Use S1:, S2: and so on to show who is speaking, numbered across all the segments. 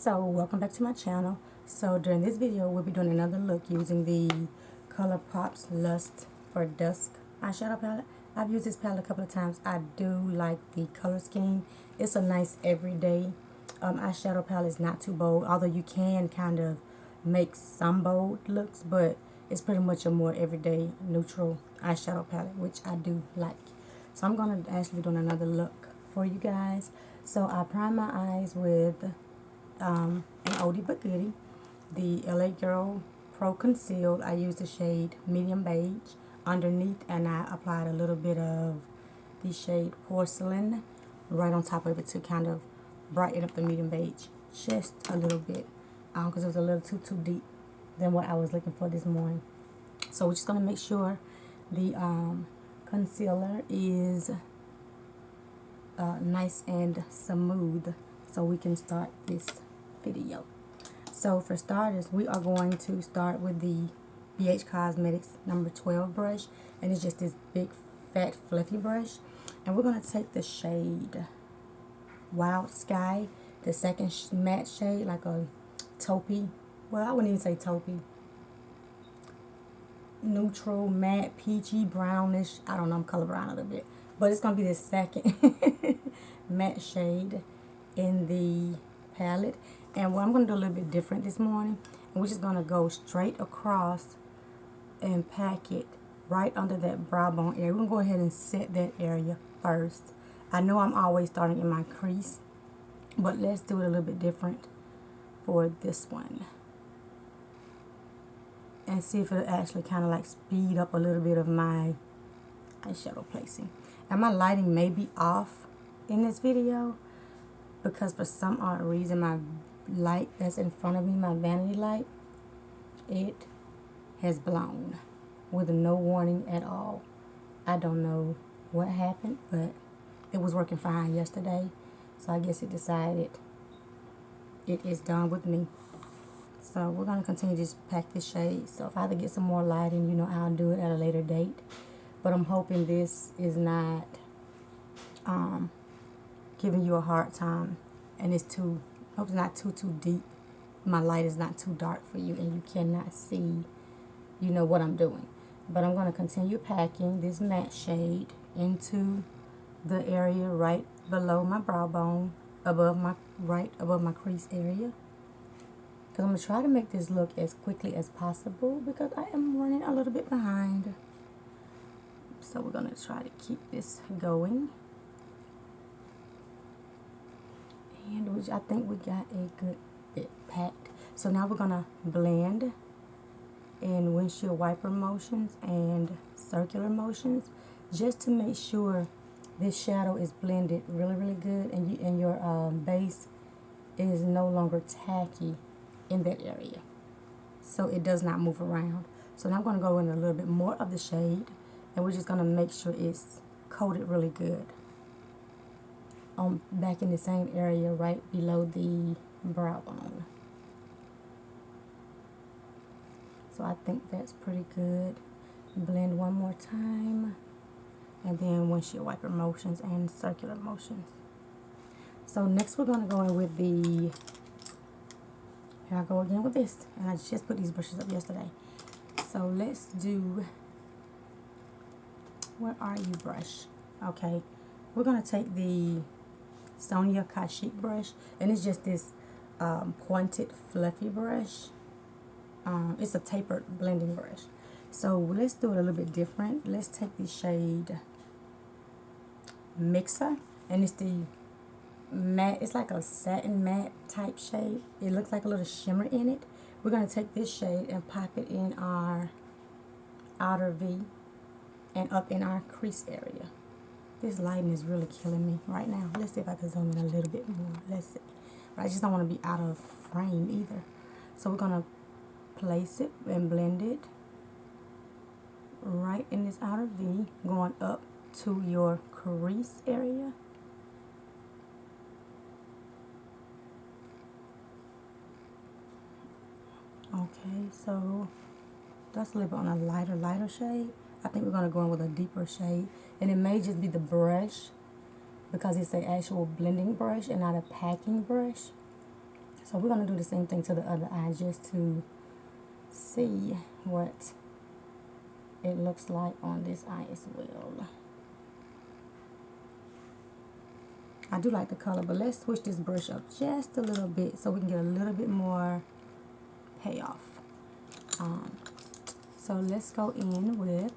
S1: So welcome back to my channel. So during this video we'll be doing another look using the ColourPop's Lust for Dusk eyeshadow palette. I've used this palette a couple of times. I do like the color scheme. It's a nice everyday eyeshadow palette. It's not too bold, although you can kind of make some bold looks, but it's pretty much a more everyday neutral eyeshadow palette, which I do like. So I'm going to actually be doing another look for you guys. So I prime my eyes with an oldie but goodie, the LA Girl Pro Concealed. I used the shade Medium Beige underneath, and I applied a little bit of the shade Porcelain right on top of it to kind of brighten up the medium beige just a little bit, because it was a little too deep than what I was looking for this morning. So we're just going to make sure the concealer is nice and smooth so we can start this video. So for starters, we are going to start with the BH Cosmetics number 12 brush, and it's just this big fat fluffy brush, and we're going to take the shade Wild Sky, the second matte shade, like a taupey, well, I wouldn't even say taupey, neutral matte peachy brownish, I don't know, I'm colorblind a little bit, but it's going to be the second matte shade in the palette. And what I'm going to do a little bit different this morning, and we're just going to go straight across and pack it right under that brow bone area. We're going to go ahead and set that area first. I know I'm always starting in my crease, but let's do it a little bit different for this one and see if it'll actually kind of like speed up a little bit of my eyeshadow placing. And my lighting may be off in this video because for some odd reason my light that's in front of me, my vanity light, it has blown with no warning at all. I don't know what happened, but it was working fine yesterday, so I guess it decided it is done with me. So we're going to continue to just pack this shade. So if I have to get some more lighting, you know, I'll do it at a later date. But I'm hoping this is not giving you a hard time, and it's too, hope it's not too deep. My light is not too dark for you and you cannot see, you know, what I'm doing. But I'm going to continue packing this matte shade into the area right below my brow bone, right above my crease area. Because I'm going to try to make this look as quickly as possible because I am running a little bit behind. So we're going to try to keep this going. And I think we got a good bit packed. So now we're going to blend in windshield wiper motions and circular motions just to make sure this shadow is blended really good, and your base is no longer tacky in that area, so it does not move around. So now I'm going to go in a little bit more of the shade, and we're just going to make sure it's coated really good back in the same area right below the brow bone. So I think that's pretty good. Blend one more time, and then windshield wiper motions and circular motions. So next we're going to go in with the, here I go again with this, and I just put these brushes up yesterday. So let's do, where are you, brush? Okay, we're going to take the Sonia Kashif brush, and it's just this pointed fluffy brush. It's a tapered blending brush. So let's do it a little bit different. Let's take the shade Mixer, and it's the matte, it's like a satin matte type shade. It looks like a little shimmer in it. We're going to take this shade and pop it in our outer V and up in our crease area. This lighting is really killing me right now. Let's see if I can zoom in a little bit more. Let's see. But I just don't want to be out of frame either. So we're going to place it and blend it right in this outer V, going up to your crease area. Okay, so that's a little bit on a lighter shade. I think we're going to go in with a deeper shade, and it may just be the brush because it's an actual blending brush and not a packing brush. So So we're going to do the same thing to the other eye just to see what it looks like on this eye as well. I do like the color, but let's switch this brush up just a little bit so we can get a little bit more payoff. So let's go in with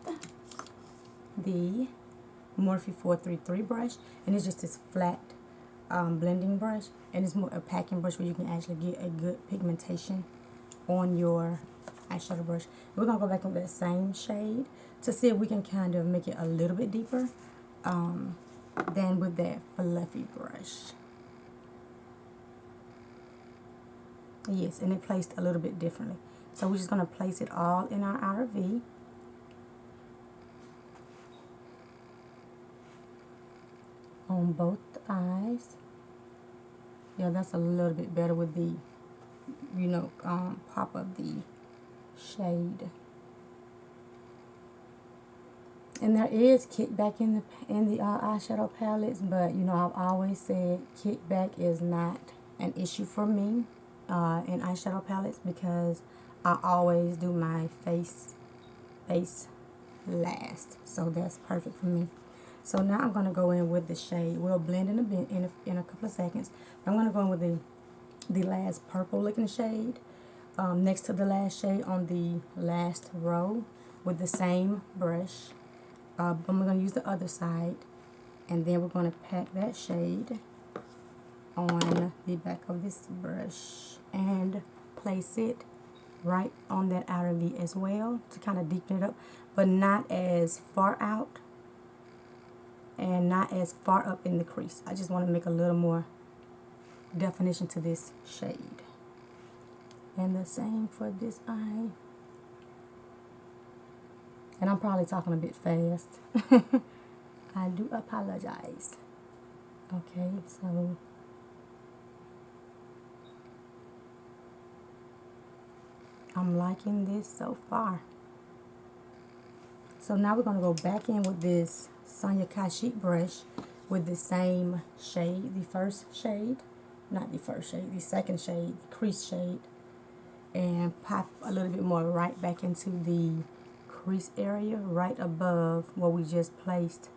S1: the Morphe 433 brush, and it's just this flat blending brush, and it's more a packing brush where you can actually get a good pigmentation on your eyeshadow brush. We're gonna go back with that same shade to see if we can kind of make it a little bit deeper than with that fluffy brush. Yes, and it placed a little bit differently. So we're just gonna place it all in our outer V. On both eyes. Yeah, that's a little bit better with the, you know, pop of the shade. And there is kickback in the eyeshadow palettes, but you know, I've always said kickback is not an issue for me in eyeshadow palettes, because I always do my face last, so that's perfect for me. So now I'm going to go in with the shade. We'll blend in a bit in a couple of seconds. I'm going to go in with the last purple looking shade next to the last shade on the last row with the same brush. I'm going to use the other side, and then we're going to pack that shade on the back of this brush and place it right on that outer V as well to kind of deepen it up, but not as far out and not as far up in the crease. I just want to make a little more definition to this shade. And the same for this eye. And I'm probably talking a bit fast. I do apologize. Okay, so I'm liking this so far. So now we're going to go back in with this Sonia Kashif brush with the same shade, the second shade, the crease shade, and pop a little bit more right back into the crease area right above where we just placed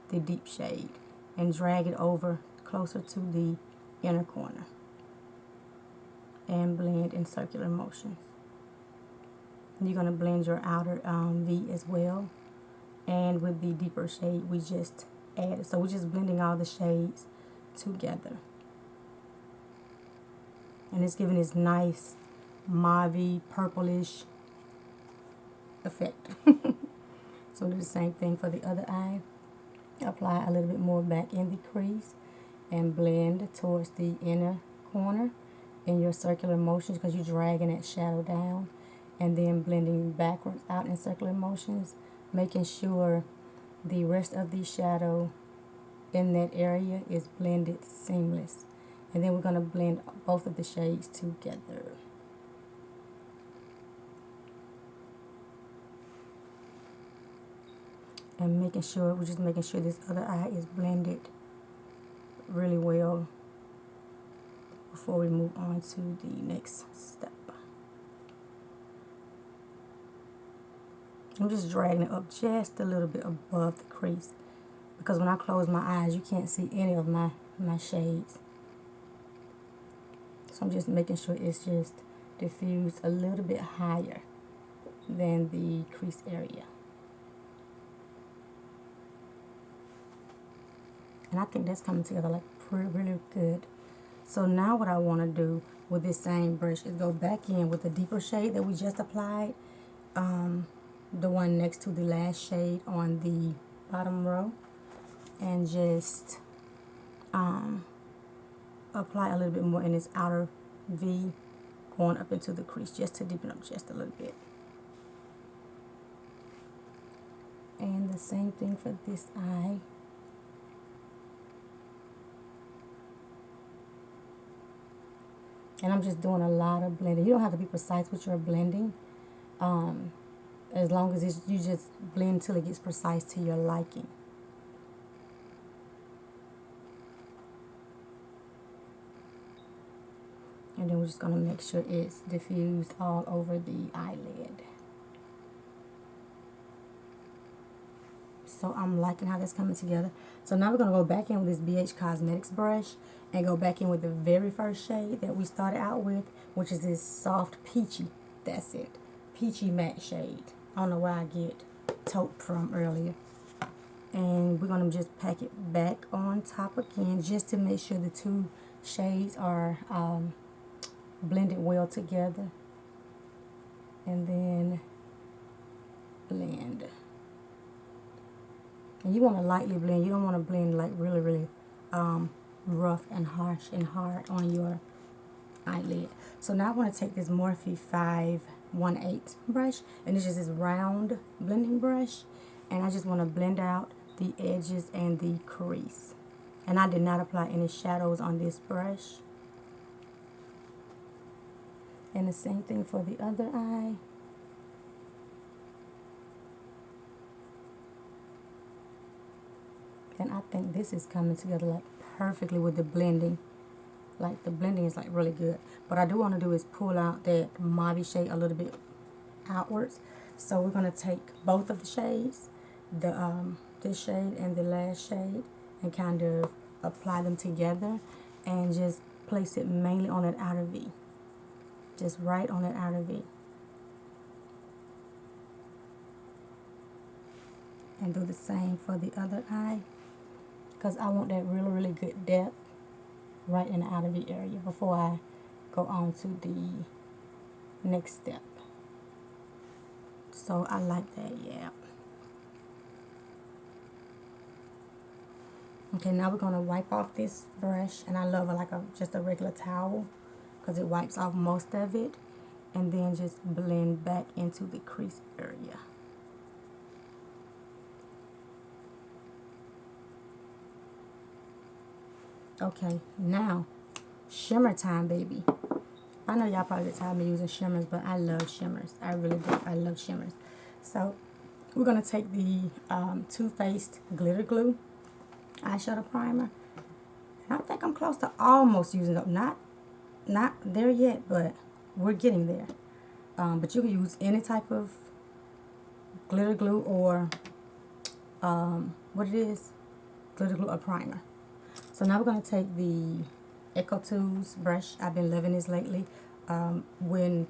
S1: the deep shade, and drag it over closer to the inner corner and blend in circular motions. You're going to blend your outer V as well, and with the deeper shade we just added. So we're just blending all the shades together, and it's giving this nice mauve purplish effect. So do the same thing for the other eye. Apply a little bit more back in the crease and blend towards the inner corner in your circular motions, because you're dragging that shadow down, and then blending backwards out in circular motions, making sure the rest of the shadow in that area is blended seamless. And then we're going to blend both of the shades together. And we're just making sure this other eye is blended really well before we move on to the next step. I'm just dragging it up just a little bit above the crease, because when I close my eyes you can't see any of my shades. So I'm just making sure it's just diffused a little bit higher than the crease area. And I think that's coming together like really good. So now what I want to do with this same brush is go back in with the deeper shade that we just applied, the one next to the last shade on the bottom row, and just apply a little bit more in this outer V going up into the crease, just to deepen up just a little bit. And the same thing for this eye. And I'm just doing a lot of blending. You don't have to be precise with your blending. As long as you just blend till it gets precise to your liking. And then we're just going to make sure it's diffused all over the eyelid. So I'm liking how that's coming together. So now we're going to go back in with this BH Cosmetics brush and go back in with the very first shade that we started out with, which is this soft peachy. That's it. Peachy matte shade. I don't know where I get taupe from earlier. And we're going to just pack it back on top again just to make sure the two shades are blended well together. And then blend. And you want to lightly blend. You don't want to blend like really rough and harsh and hard on your eyelid. So now I want to take this Morphe 518 brush, and it's just this round blending brush, and I just want to blend out the edges and the crease. And I did not apply any shadows on this brush. And the same thing for the other eye. And I think this is coming together like perfectly with the blending. Like the blending is like really good. What I do want to do is pull out that mauve shade a little bit outwards. So we're going to take both of the shades, this shade and the last shade, and kind of apply them together and just place it mainly on that outer V. Just right on that outer V. And do the same for the other eye, because I want that really good depth right in the outer V area before I go on to the next step. So I like that, yeah. Okay, now we're going to wipe off this brush, and I love it like just a regular towel because it wipes off most of it, and then just blend back into the crease area. Okay, now shimmer time, baby. I know y'all probably tired of me using shimmers, but I love shimmers. I really do. I love shimmers. So we're going to take the Too Faced Glitter Glue eyeshadow primer. And I think I'm close to almost using it up. Not there yet, but we're getting there. But you can use any type of glitter glue or what it is, glitter glue or primer. So now we're going to take the Echo Tools brush. I've been loving this lately when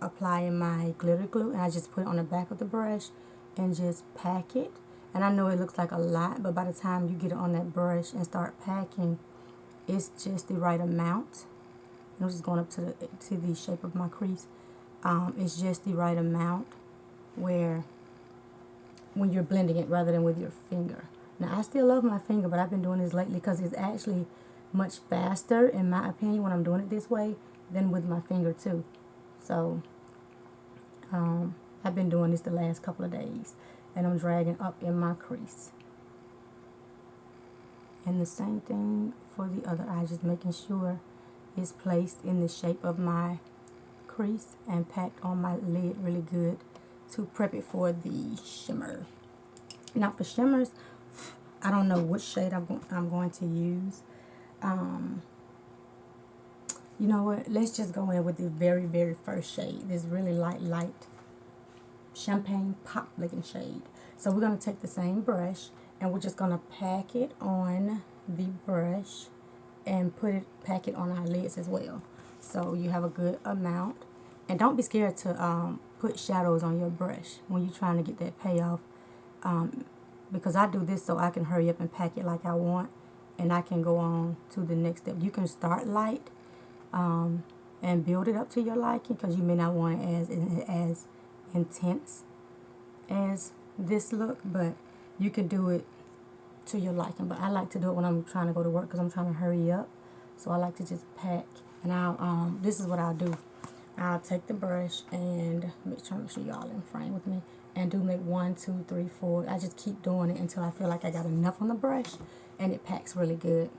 S1: applying my glitter glue, and I just put it on the back of the brush and just pack it. And I know it looks like a lot, but by the time you get it on that brush and start packing, it's just the right amount. I'm just going up to the shape of my crease. It's just the right amount where when you're blending it rather than with your finger. Now, I still love my finger, but I've been doing this lately because it's actually much faster, in my opinion, when I'm doing it this way than with my finger, too. So, I've been doing this the last couple of days, and I'm dragging up in my crease. And the same thing for the other eye, just making sure it's placed in the shape of my crease and packed on my lid really good to prep it for the shimmer. Now, for shimmers, I don't know which shade I'm going to use. You know what? Let's just go in with the very first shade. This really light champagne pop looking shade. So we're going to take the same brush and we're just going to pack it on the brush and pack it on our lids as well. So you have a good amount. And don't be scared to put shadows on your brush when you're trying to get that payoff. Because I do this so I can hurry up and pack it like I want, and I can go on to the next step. You can start light and build it up to your liking, because you may not want it as intense as this look, but you can do it to your liking. But I like to do it when I'm trying to go to work because I'm trying to hurry up. So I like to just pack, and this is what I'll do. I'll take the brush and make sure y'all in frame with me, and do like 1, 2, 3, 4. I just keep doing it until I feel like I got enough on the brush and it packs really good.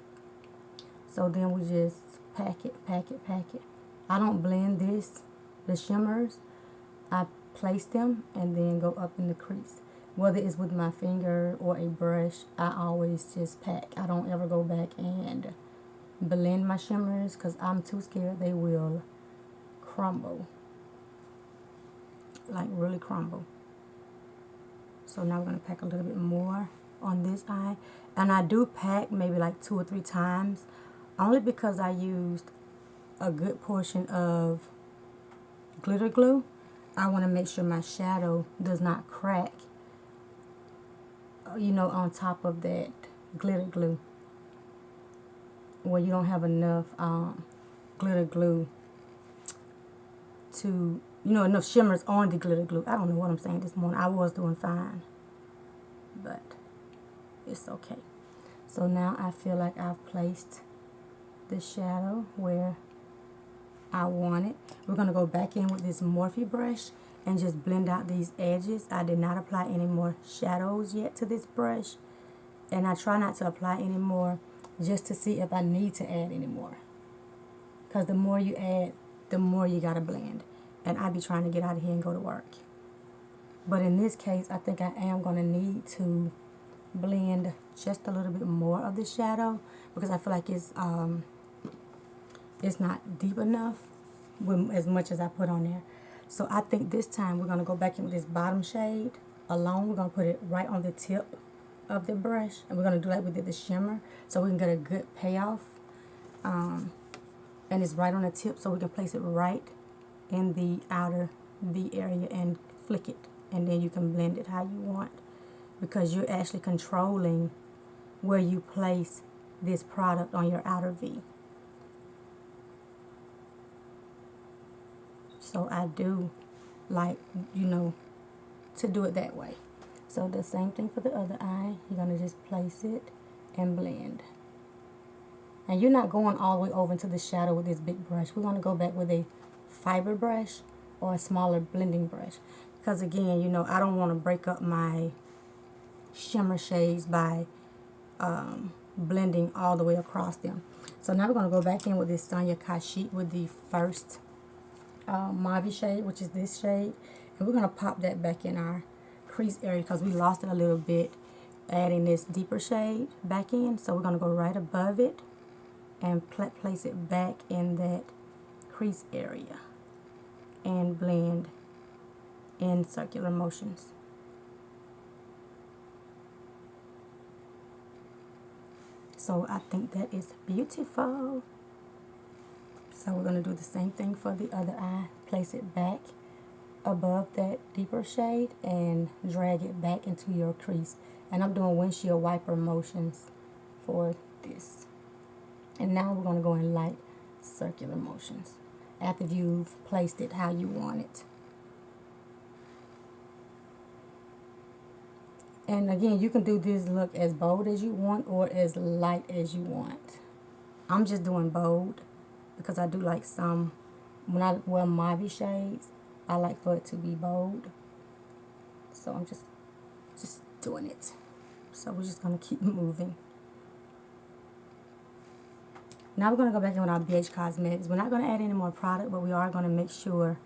S1: So then we just pack it. I don't blend the shimmers. I place them and then go up in the crease. Whether it's with my finger or a brush, I always just pack. I don't ever go back and blend my shimmers because I'm too scared they will crumble, like really crumble. So now we're going to pack a little bit more on this eye. And I do pack maybe like 2 or 3 times, only because I used a good portion of glitter glue. I want to make sure my shadow does not crack, you know, on top of that glitter glue, where you don't have enough glitter glue to, you know, enough shimmers on the glitter glue. I don't know what I'm saying this morning. I was doing fine, but it's okay. So now I feel like I've placed the shadow where I want it. We're going to go back in with this Morphe brush and just blend out these edges. I did not apply any more shadows yet to this brush, and I try not to apply any more just to see if I need to add any more, because the more you add, the more you got to blend, and I be trying to get out of here and go to work. But in this case, I think I am going to need to blend just a little bit more of the shadow, because I feel like it's not deep enough with as much as I put on there. So I think this time we're going to go back in with this bottom shade alone. We're going to put it right on the tip of the brush, and we're going to do like we did the shimmer, so we can get a good payoff. And it's right on the tip, so we can place it right in the outer V area and flick it, and then you can blend it how you want, because you're actually controlling where you place this product on your outer V. So I do like, you know, to do it that way. So the same thing for the other eye. You're going to just place it and blend. And you're not going all the way over into the shadow with this big brush. We're going to go back with a fiber brush or a smaller blending brush. Because again, you know, I don't want to break up my shimmer shades by blending all the way across them. So now we're going to go back in with this Sonia Kashif with the first mauve shade, which is this shade, and we're going to pop that back in our crease area because we lost it a little bit adding this deeper shade back in. So we're going to go right above it and place it back in that crease area and blend in circular motions. So I think that is beautiful. So we're going to do the same thing for the other eye. Place it back above that deeper shade and drag it back into your crease. And I'm doing windshield wiper motions for this. And now we're going to go in light circular motions after you've placed it how you want it. And again, you can do this look as bold as you want or as light as you want. I'm just doing bold because I do like some, when I wear mauve shades, I like for it to be bold. So I'm just doing it. So we're just going to keep moving. Now we're going to go back in with our BH Cosmetics. We're not going to add any more product, but we are going to make sure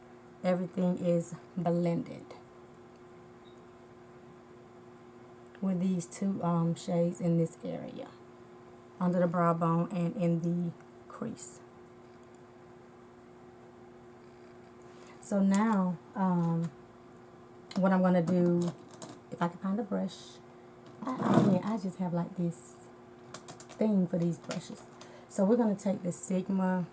S1: everything is blended with these two shades in this area, under the brow bone and in the crease. So now, what I'm going to do, if I can find a brush, I just have like this thing for these brushes. So we're going to take the Sigma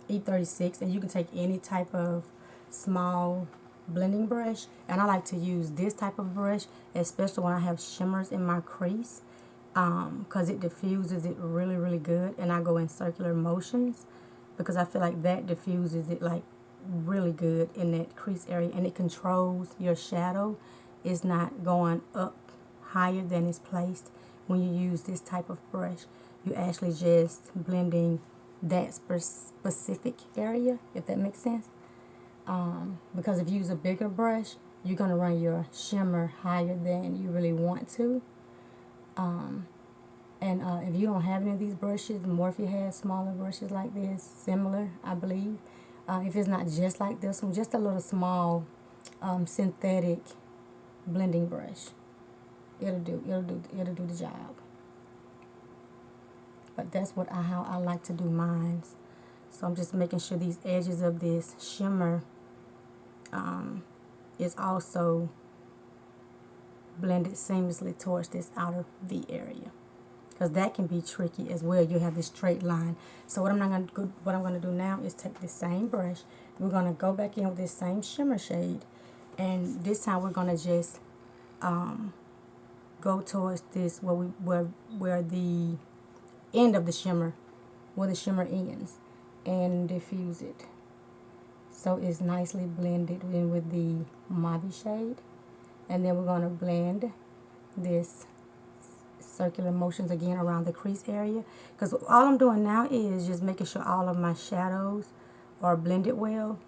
S1: E36, and you can take any type of small blending brush, and I like to use this type of brush, especially when I have shimmers in my crease, because it diffuses it really, really good, and I go in circular motions because I feel like that diffuses it like really good in that crease area, and it controls your shadow. It's not going up higher than it's placed. When you use this type of brush, you actually just blending that specific area, if that makes sense. Because if you use a bigger brush, you're going to run your shimmer higher than you really want to. If you don't have any of these brushes, Morphe has smaller brushes like this, similar, I believe. If it's not just like this one, just a little small synthetic blending brush. It'll do the job. but that's how I like to do mine. So I'm just making sure these edges of this shimmer is also blended seamlessly towards this outer V area, because that can be tricky as well. You have this straight line. So what I'm gonna do now is take the same brush. We're gonna go back in with this same shimmer shade, and this time we're gonna just go towards this where the end of the shimmer, where the shimmer ends, and diffuse it so it's nicely blended in with the mauve shade. And then we're going to blend this circular motions again around the crease area, because all I'm doing now is just making sure all of my shadows are blended well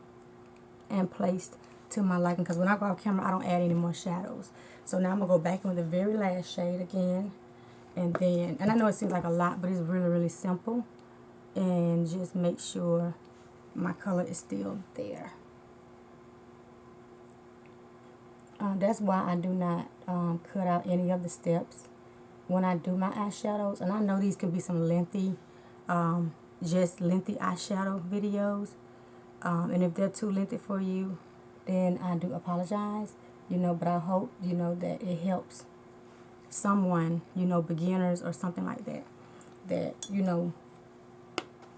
S1: and placed to my liking, because when I go off camera I don't add any more shadows. So now I'm going to go back in with the very last shade again, and I know it seems like a lot, but it's really simple, and just make sure my color is still there. That's why I do not cut out any of the steps when I do my eyeshadows. And I know these can be some lengthy, just lengthy eyeshadow videos. And if they're too lengthy for you, then I do apologize, but I hope, that it helps someone, beginners or something like that,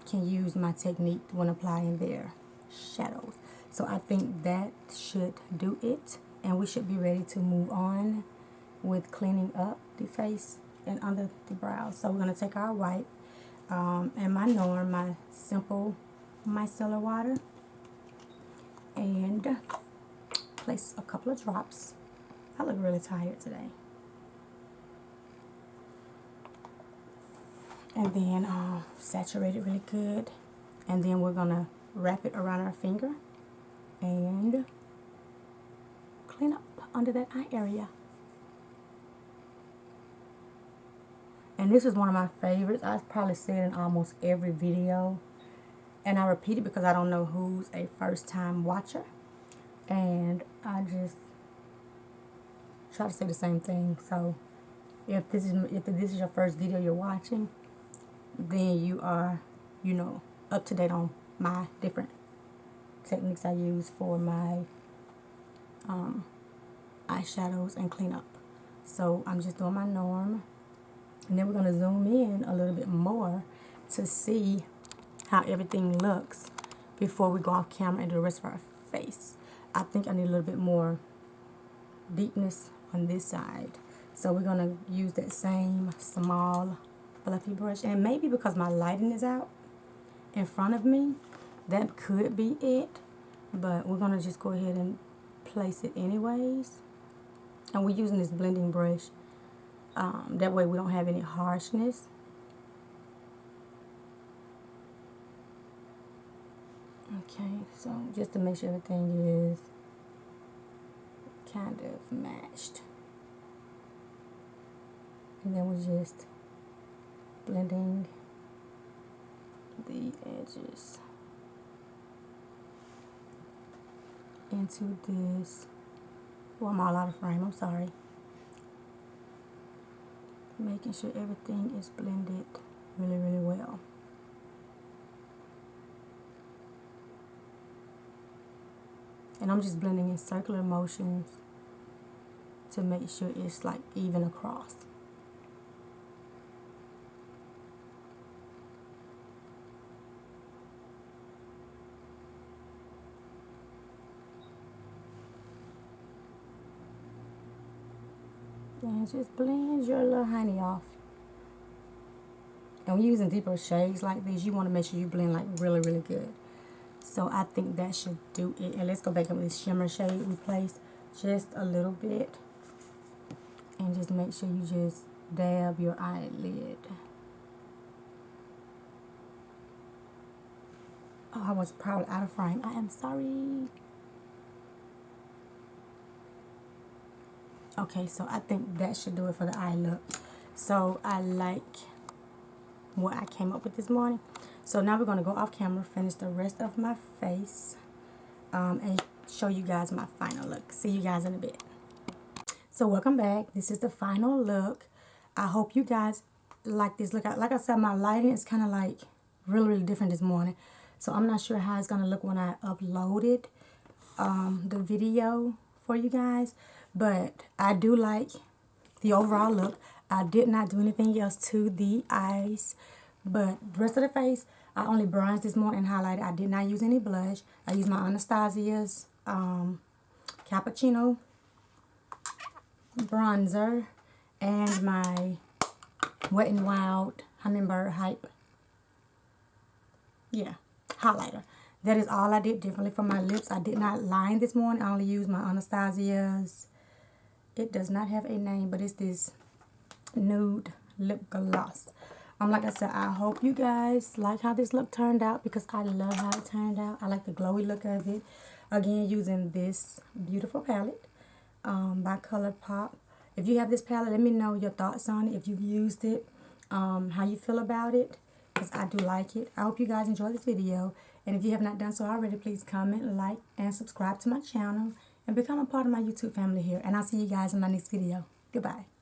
S1: can use my technique when applying their shadows. So I think that should do it, and we should be ready to move on with cleaning up the face and under the brows. So we're going to take our white and my Norm, my simple micellar water, and place a couple of drops. I look really tired today. And then saturate it really good, and then we're gonna wrap it around our finger and clean up under that eye area. And this is one of my favorites. I've probably said it in almost every video, and I repeat it because I don't know who's a first time watcher, and I just try to say the same thing. So if this is your first video you're watching, then you are, up to date on my different techniques I use for my eyeshadows and cleanup. So I'm just doing my Norm, and then we're going to zoom in a little bit more to see how everything looks before we go off camera and do the rest of our face. I think I need a little bit more deepness on this side. So we're going to use that same small fluffy brush, and maybe because my lighting is out in front of me, that could be it, but we're going to just go ahead and place it anyways. And we're using this blending brush, that way we don't have any harshness. Okay, so just to make sure everything is kind of matched, and then we're just blending the edges into this. Well, I'm all out of frame, I'm sorry. Making sure everything is blended really well. And I'm just blending in circular motions to make sure it's like even across. And just blend your little honey off. And when you're using deeper shades like these, you want to make sure you blend like really good. So I think that should do it. And let's go back in with this shimmer shade we placed just a little bit. And just make sure you just dab your eyelid. Oh, I was probably out of frame. I am sorry. Okay, so I think that should do it for the eye look. So I like what I came up with this morning. So now we're going to go off camera, finish the rest of my face, and show you guys my final look. See you guys in a bit. So welcome back. This is the final look. I hope you guys like this look. Like I said, my lighting is kind of like really different this morning, so I'm not sure how it's gonna look when I uploaded the video for you guys, but I do like the overall look. I did not do anything else to the eyes, but the rest of the face, I only bronzed this morning and highlighted. I did not use any blush. I used my Anastasia's Cappuccino bronzer and my Wet n Wild Hummingbird Hype, yeah, highlighter. That is all I did differently for my lips. I did not line this morning. I only used my Anastasia's, it does not have a name, but it's this nude lip gloss. Like I said, I hope you guys like how this look turned out, because I love how it turned out. I like the glowy look of it. Again, using this beautiful palette by ColourPop. If you have this palette, let me know your thoughts on it. If you've used it, how you feel about it, because I do like it. I hope you guys enjoy this video. And if you have not done so already, please comment, like, and subscribe to my channel. And become a part of my YouTube family here. And I'll see you guys in my next video. Goodbye.